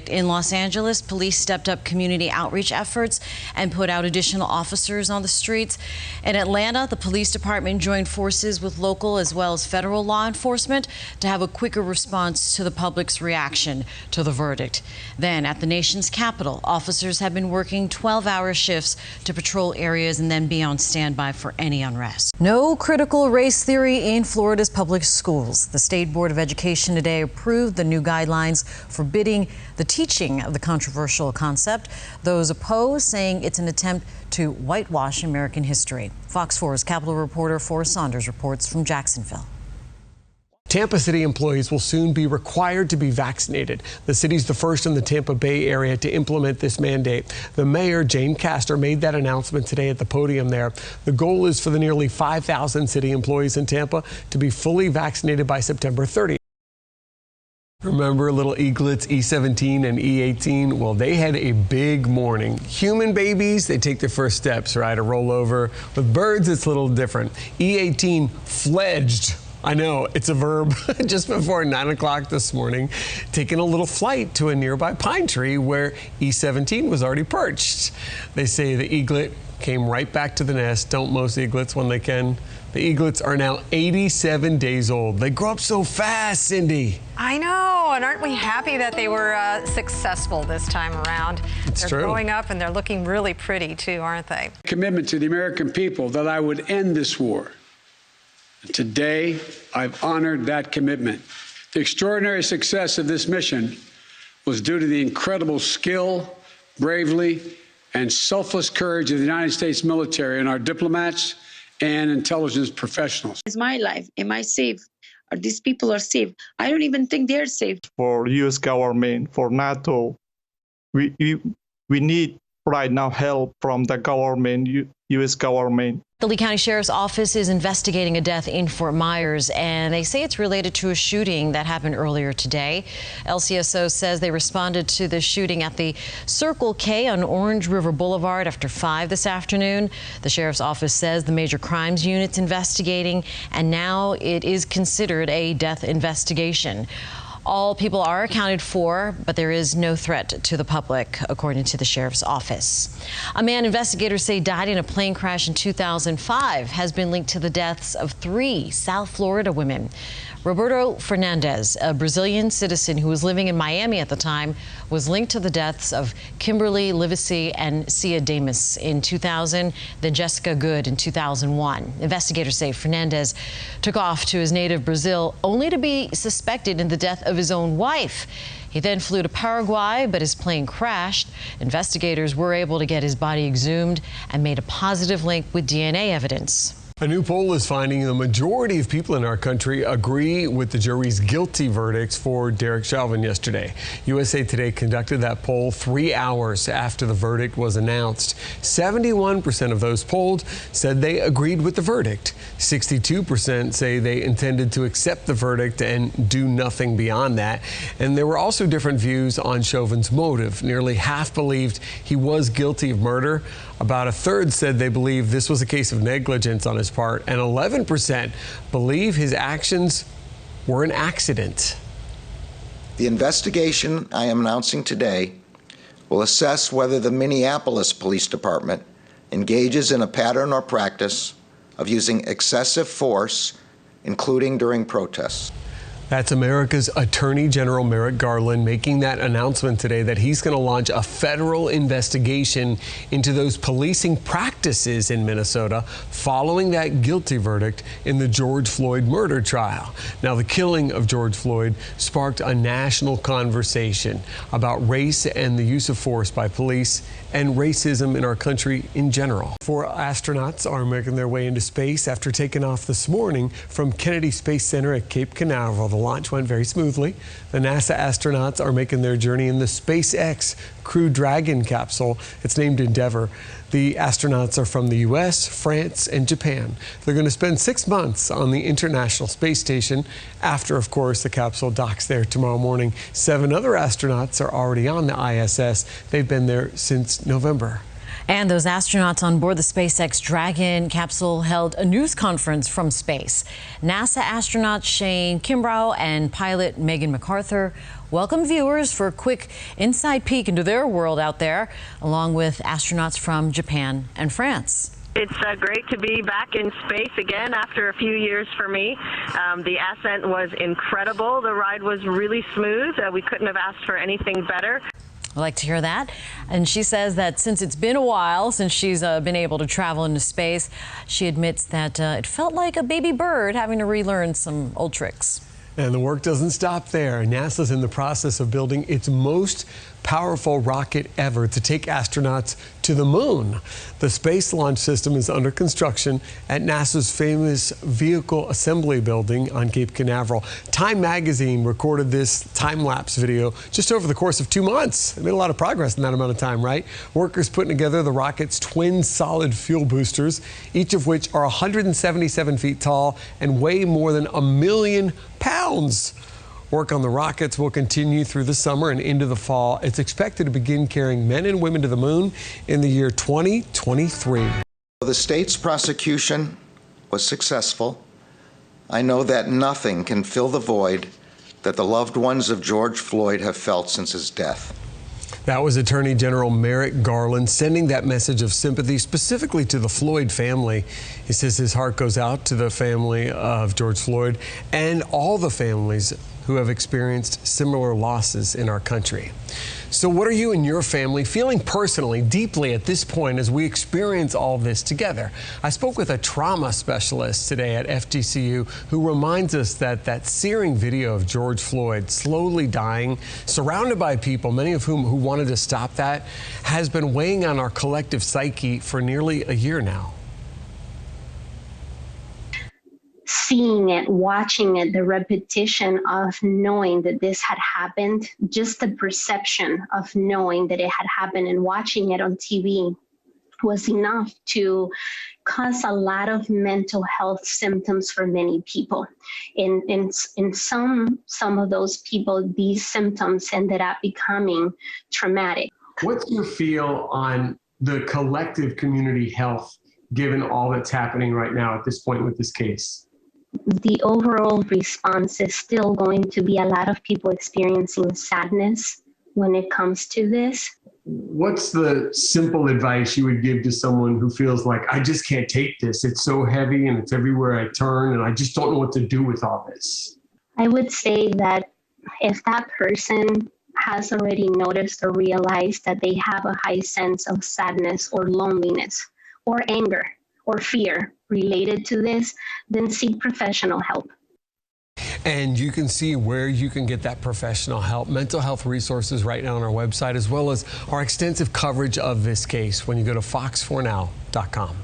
verdict. In Los Angeles, police stepped up community outreach efforts and put out additional officers on the streets. In Atlanta, the police department joined forces with local as well as federal law enforcement to have a quicker response to the public's reaction to the verdict. Then at the nation's capital, officers have been working 12-hour shifts to patrol areas and then be on standby for any unrest. No critical race theory in Florida's public schools. The State Board of Education today approved the new guidelines forbidding the teaching of the controversial concept. Those opposed saying it's an attempt to whitewash American history. Fox 4's Capitol reporter Forrest Saunders reports from Jacksonville. Tampa City employees will soon be required to be vaccinated. The city's the first in the Tampa Bay area to implement this mandate. The mayor, Jane Castor, made that announcement today at the podium there. The goal is for the nearly 5,000 city employees in Tampa to be fully vaccinated by September 30th. Remember little eaglets, E17 and E18? Well, they had a big morning. Human babies, they take their first steps, right? A rollover. With birds, it's a little different. E18 fledged. I know, it's a verb. Just before 9 o'clock this morning, taking a little flight to a nearby pine tree where E17 was already perched. They say the eaglet came right back to the nest. Don't most eaglets when they can? The eaglets are now 87 days old. They grow up so fast, Cindy. I know, and aren't we happy that they were successful this time around? They're growing up and they're looking really pretty too, aren't they? Commitment to the American people that I would end this war. Today, I've honored that commitment. The extraordinary success of this mission was due to the incredible skill, bravery, and selfless courage of the United States military and our diplomats and intelligence professionals. Is my life? Am I safe? Are these people are safe? I don't even think they're safe. For U.S. government, for NATO, we need right now help from the government, U.S. government. The Lee County Sheriff's Office is investigating a death in Fort Myers, and they say it's related to a shooting that happened earlier today. LCSO says they responded to the shooting at the Circle K on Orange River Boulevard after 5 this afternoon. The Sheriff's Office says the major crimes unit's investigating, and now it is considered a death investigation. All people are accounted for, but there is no threat to the public, according to the Sheriff's Office. A man investigators say died in a plane crash in 2005 has been linked to the deaths of 3 South Florida women. Roberto Fernandez, a Brazilian citizen who was living in Miami at the time, was linked to the deaths of Kimberly Livesey and Cia Damas in 2000, then Jessica Good in 2001. Investigators say Fernandez took off to his native Brazil only to be suspected in the death of his own wife. He then flew to Paraguay, but his plane crashed. Investigators were able to get his body exhumed and made a positive link with DNA evidence. A new poll is finding the majority of people in our country agree with the jury's guilty verdicts for Derek Chauvin yesterday. USA Today conducted that poll 3 hours after the verdict was announced. 71% of those polled said they agreed with the verdict. 62% say they intended to accept the verdict and do nothing beyond that. And there were also different views on Chauvin's motive. Nearly half believed he was guilty of murder. About a third said they believe this was a case of negligence on his part, and 11% believe his actions were an accident. The investigation I am announcing today will assess whether the Minneapolis Police Department engages in a pattern or practice of using excessive force, including during protests. That's America's Attorney General Merrick Garland making that announcement today that he's going to launch a federal investigation into those policing practices in Minnesota following that guilty verdict in the George Floyd murder trial. Now, the killing of George Floyd sparked a national conversation about race and the use of force by police and racism in our country in general. 4 astronauts are making their way into space after taking off this morning from Kennedy Space Center at Cape Canaveral. The launch went very smoothly. The NASA astronauts are making their journey in the SpaceX Crew Dragon capsule. It's named Endeavour. The astronauts are from the U.S., France, and Japan. They're going to spend 6 months on the International Space Station after, of course, the capsule docks there tomorrow morning. 7 other astronauts are already on the ISS. They've been there since November. And those astronauts on board the SpaceX Dragon capsule held a news conference from space. NASA astronauts Shane Kimbrough and pilot Megan McArthur welcome viewers for a quick inside peek into their world out there, along with astronauts from Japan and France. It's great to be back in space again after a few years for me. The ascent was incredible. The ride was really smooth. We couldn't have asked for anything better. I like to hear that. And she says that since it's been a while since she's been able to travel into space, she admits that it felt like a baby bird having to relearn some old tricks. And the work doesn't stop there. NASA's in the process of building its most powerful rocket ever to take astronauts to the moon. The Space Launch System is under construction at NASA's famous Vehicle Assembly Building on Cape Canaveral. Time magazine recorded this time-lapse video just over the course of 2 months. They made a lot of progress in that amount of time, right? Workers putting together the rocket's twin solid fuel boosters, each of which are 177 feet tall and weigh more than 1 million pounds. Work on the rockets will continue through the summer and into the fall. It's expected to begin carrying men and women to the moon in the year 2023. The state's prosecution was successful. I know that nothing can fill the void that the loved ones of George Floyd have felt since his death. That was Attorney General Merrick Garland sending that message of sympathy specifically to the Floyd family. He says his heart goes out to the family of George Floyd and all the families who have experienced similar losses in our country. So what are you and your family feeling personally, deeply at this point as we experience all this together? I spoke with a trauma specialist today at FGCU who reminds us that that searing video of George Floyd slowly dying, surrounded by people, many of whom who wanted to stop that, has been weighing on our collective psyche for nearly a year now. Seeing it, watching it, the repetition of knowing that this had happened, just the perception of knowing that it had happened and watching it on TV was enough to cause a lot of mental health symptoms for many people. In some of those people, these symptoms ended up becoming traumatic. What's your feel on the collective community health, given all that's happening right now at this point with this case? The overall response is still going to be a lot of people experiencing sadness when it comes to this. What's the simple advice you would give to someone who feels like, I just can't take this? It's so heavy and it's everywhere I turn and I just don't know what to do with all this. I would say that if that person has already noticed or realized that they have a high sense of sadness or loneliness or anger or fear related to this, then seek professional help. And you can see where you can get that professional help, mental health resources right now on our website, as well as our extensive coverage of this case when you go to fox4now.com.